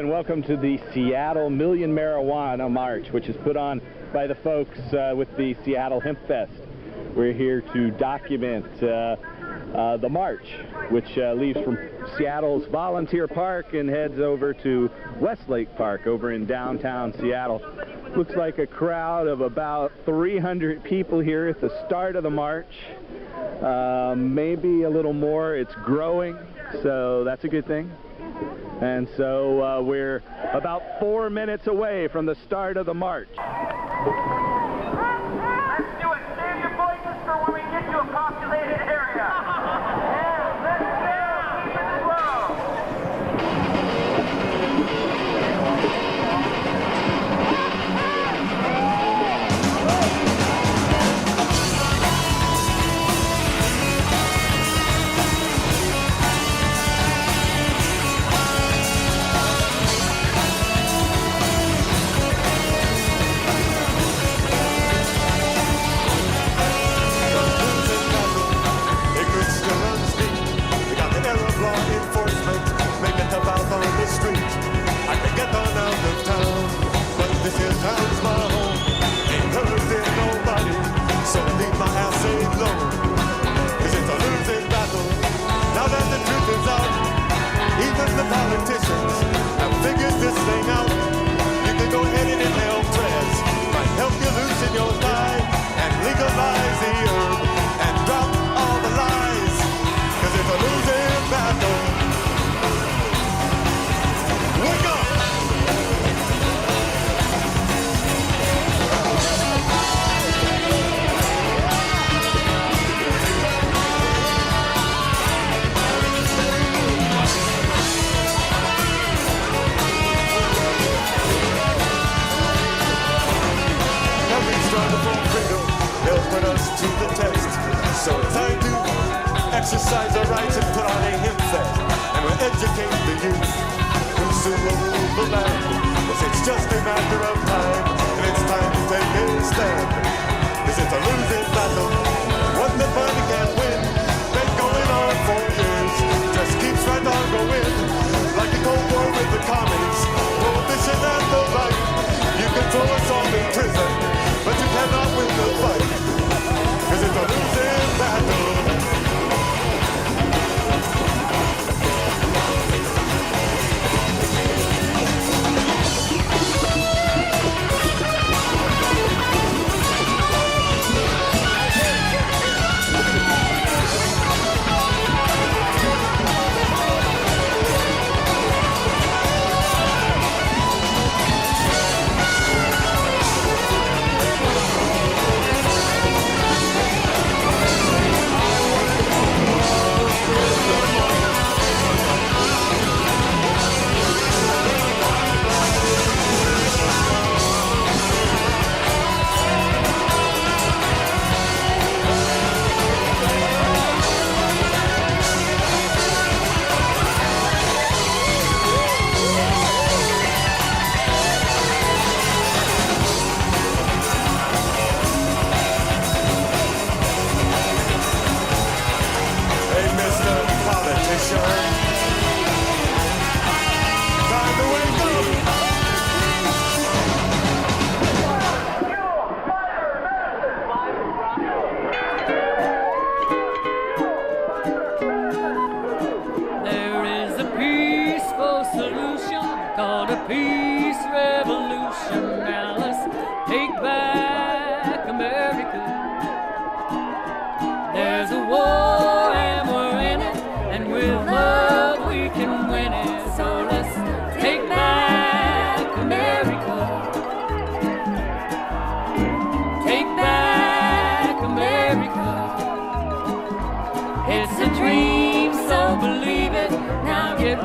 and welcome to the Seattle Million Marijuana March, which is put on by the folks with the Seattle Hemp Fest. We're here to document the march, which leaves from Seattle's Volunteer Park and heads over to Westlake Park over in downtown Seattle. Looks like a crowd of about 300 people here at the start of the march. Maybe a little more. It's growing, so that's a good thing. And so we're about 4 minutes away from the start of the march. Let's do it. Save your voices for when we get to a populated area. Yeah, let's go. Keep it slow. Politicians have figured this thing out. You can go ahead and inhale prayers, might help you loosen your mind and legalize the herb and drop all the lies, cause it's a losing battle. Wake up! They'll put us to the test. So it's time to exercise our rights and put on a hemp fest. And we'll educate the youth who soon will rule the land. Cause it's just a matter of time, and it's time to take a stand. Cause it's a losing battle, one the party can't win. Been going on for years, just keeps right on going. Like a Cold War with the commies, prohibition and the like. You can throw us all in prison, but you cannot win the fight, cause it's a losing battle.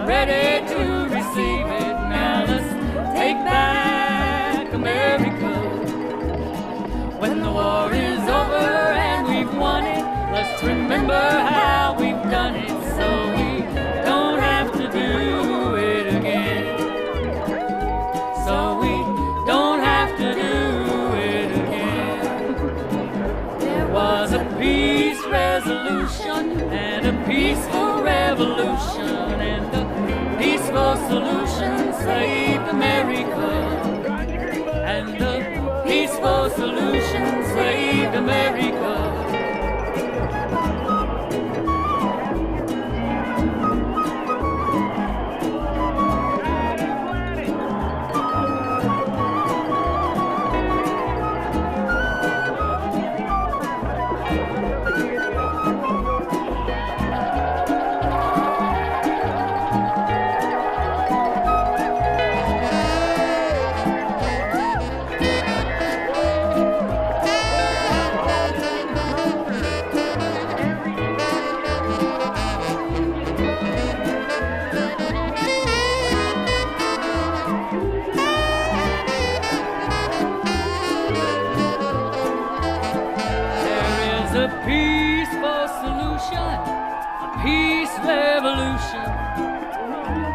Ready to receive it. Now let's take back America. When the war is over and we've won it, let's remember how we've done it, so we don't have to do it again. So we don't have to do it again. There was a peace resolution and a peaceful revolution, and the peaceful solutions saved America. And the peaceful solution saved America.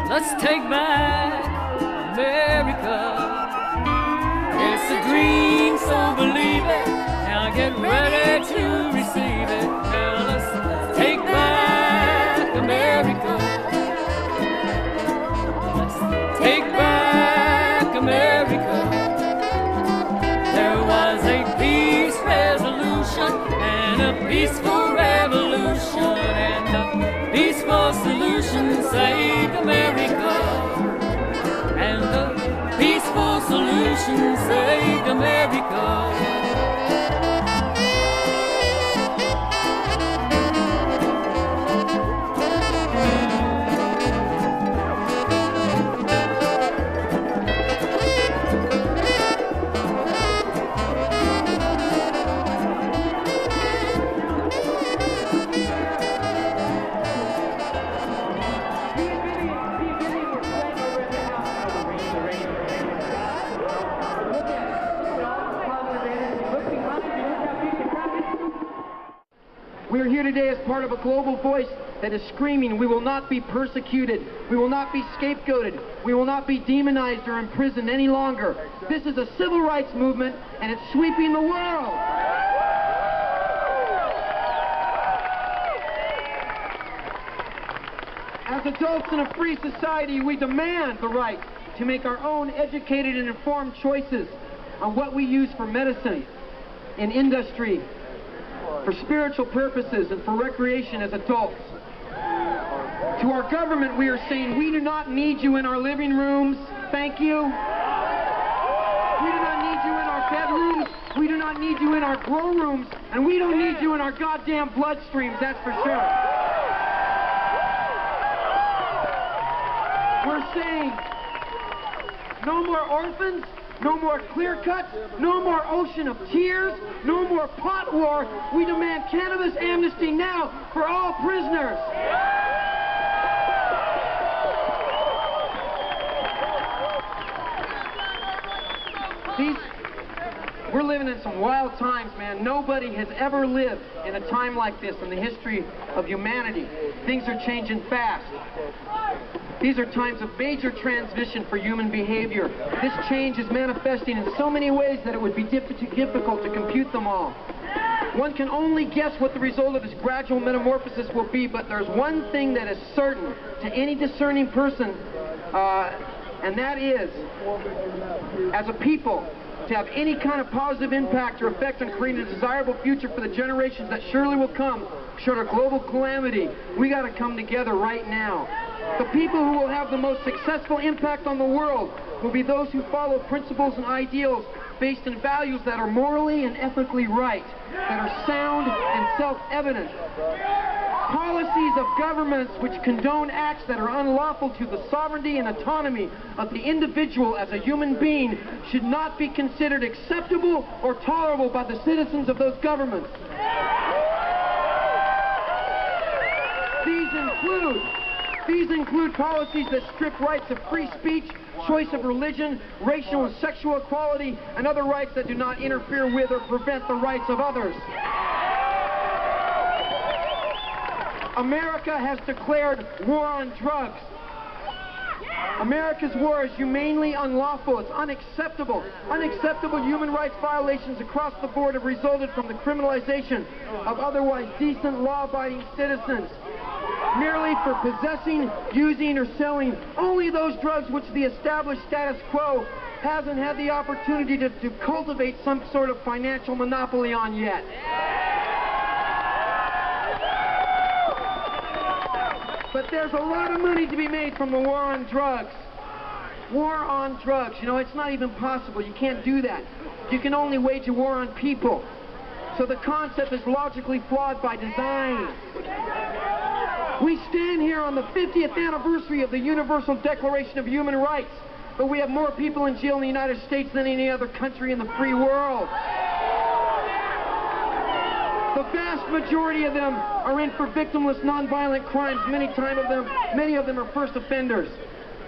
Let's take back America. It's a dream, so believe it. Now get ready to receive it. Now let's take back America. Let's take back America. There was a peace resolution and a peaceful revolution, and a peaceful solution saved America. And the peaceful solution saved America. We're here today as part of a global voice that is screaming, we will not be persecuted, we will not be scapegoated, we will not be demonized or imprisoned any longer. This is a civil rights movement, and it's sweeping the world. As adults in a free society, we demand the right to make our own educated and informed choices on what we use for medicine, in industry, for spiritual purposes, and for recreation as adults. To our government, we are saying, we do not need you in our living rooms. Thank you. We do not need you in our bedrooms. We do not need you in our grow rooms. And we don't need you in our goddamn bloodstreams, that's for sure. We're saying, no more orphans, no more clear cuts, no more ocean of tears, no more pot war. We demand cannabis amnesty now for all prisoners. We're living in some wild times, man. Nobody has ever lived in a time like this in the history of humanity. Things are changing fast. These are times of major transition for human behavior. This change is manifesting in so many ways that it would be difficult to compute them all. One can only guess what the result of this gradual metamorphosis will be, but there's one thing that is certain to any discerning person, and that is, as a people, to have any kind of positive impact or effect on creating a desirable future for the generations that surely will come, short of global calamity, we got to come together right now. The people who will have the most successful impact on the world will be those who follow principles and ideals based in values that are morally and ethically right, that are sound and self-evident. Policies of governments which condone acts that are unlawful to the sovereignty and autonomy of the individual as a human being should not be considered acceptable or tolerable by the citizens of those governments. These include policies that strip rights of free speech, choice of religion, racial and sexual equality, and other rights that do not interfere with or prevent the rights of others. America has declared war on drugs. America's war is humanely unlawful. It's unacceptable. Unacceptable human rights violations across the board have resulted from the criminalization of otherwise decent, law-abiding citizens. merely for possessing, using, or selling only those drugs which the established status quo hasn't had the opportunity to cultivate some sort of financial monopoly on yet. But there's a lot of money to be made from the war on drugs. War on drugs, you know, it's not even possible. You can't do that. You can only wage a war on people. So the concept is logically flawed by design. We stand here on the 50th anniversary of the Universal Declaration of Human Rights, but we have more people in jail in the United States than any other country in the free world. The vast majority of them are in for victimless, nonviolent crimes. Many of them are first offenders.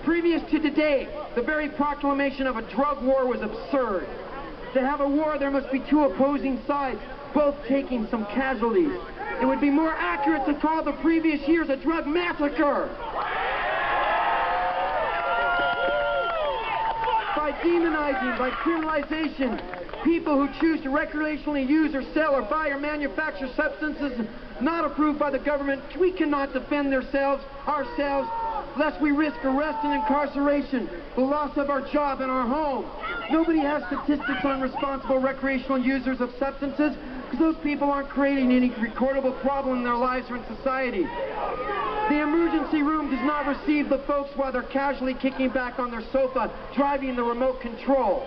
Previous to today, the very proclamation of a drug war was absurd. To have a war, there must be two opposing sides, both taking some casualties. It would be more accurate to call the previous years a drug massacre. By demonizing, by criminalization, people who choose to recreationally use or sell or buy or manufacture substances not approved by the government, we cannot defend ourselves, lest we risk arrest and incarceration, the loss of our job and our home. Nobody has statistics on responsible recreational users of substances because those people aren't creating any recordable problem in their lives or in society. The emergency room does not receive the folks while they're casually kicking back on their sofa, driving the remote control.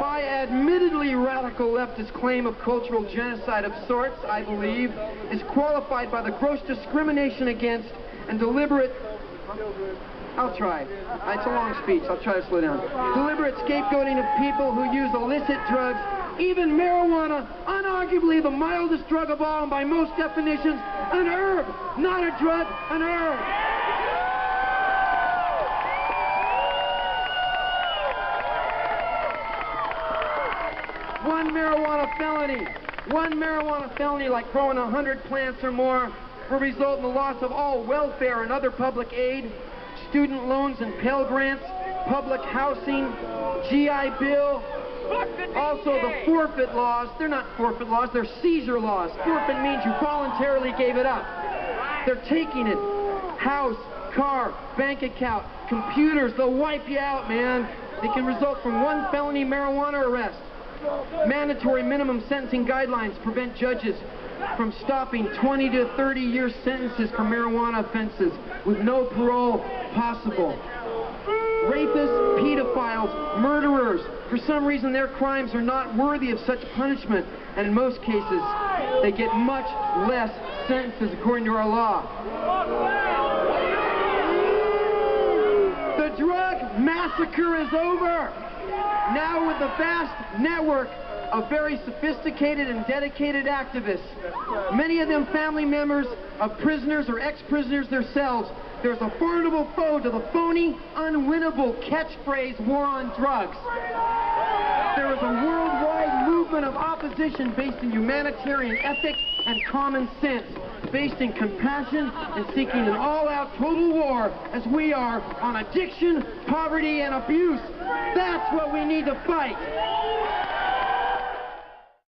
My admittedly radical leftist claim of cultural genocide of sorts, I believe, is qualified by the gross discrimination against and deliberate... I'll try. It's a long speech. I'll try to slow down. Deliberate scapegoating of people who use illicit drugs, even marijuana, unarguably the mildest drug of all, and by most definitions, an herb, not a drug, an herb. One marijuana felony, like growing 100 plants or more, will result in the loss of all welfare and other public aid, student loans and Pell Grants, public housing, GI Bill. Also the forfeit laws. They're not forfeit laws, they're seizure laws. Forfeit means you voluntarily gave it up. They're taking it. House, car, bank account, computers, they'll wipe you out, man. They can result from one felony marijuana arrest. Mandatory minimum sentencing guidelines prevent judges from stopping 20 to 30-year sentences for marijuana offenses with no parole possible. Rapists, pedophiles, murderers, for some reason their crimes are not worthy of such punishment, and in most cases they get much less sentences according to our law. The drug massacre is over. Now with the vast network of very sophisticated and dedicated activists, many of them family members of prisoners or ex-prisoners themselves, there's a formidable foe to the phony, unwinnable catchphrase war on drugs. There is a worldwide movement of opposition based in humanitarian ethic and common sense, based in compassion and seeking an all-out total war, as we are, on addiction, poverty, and abuse. That's what we need to fight.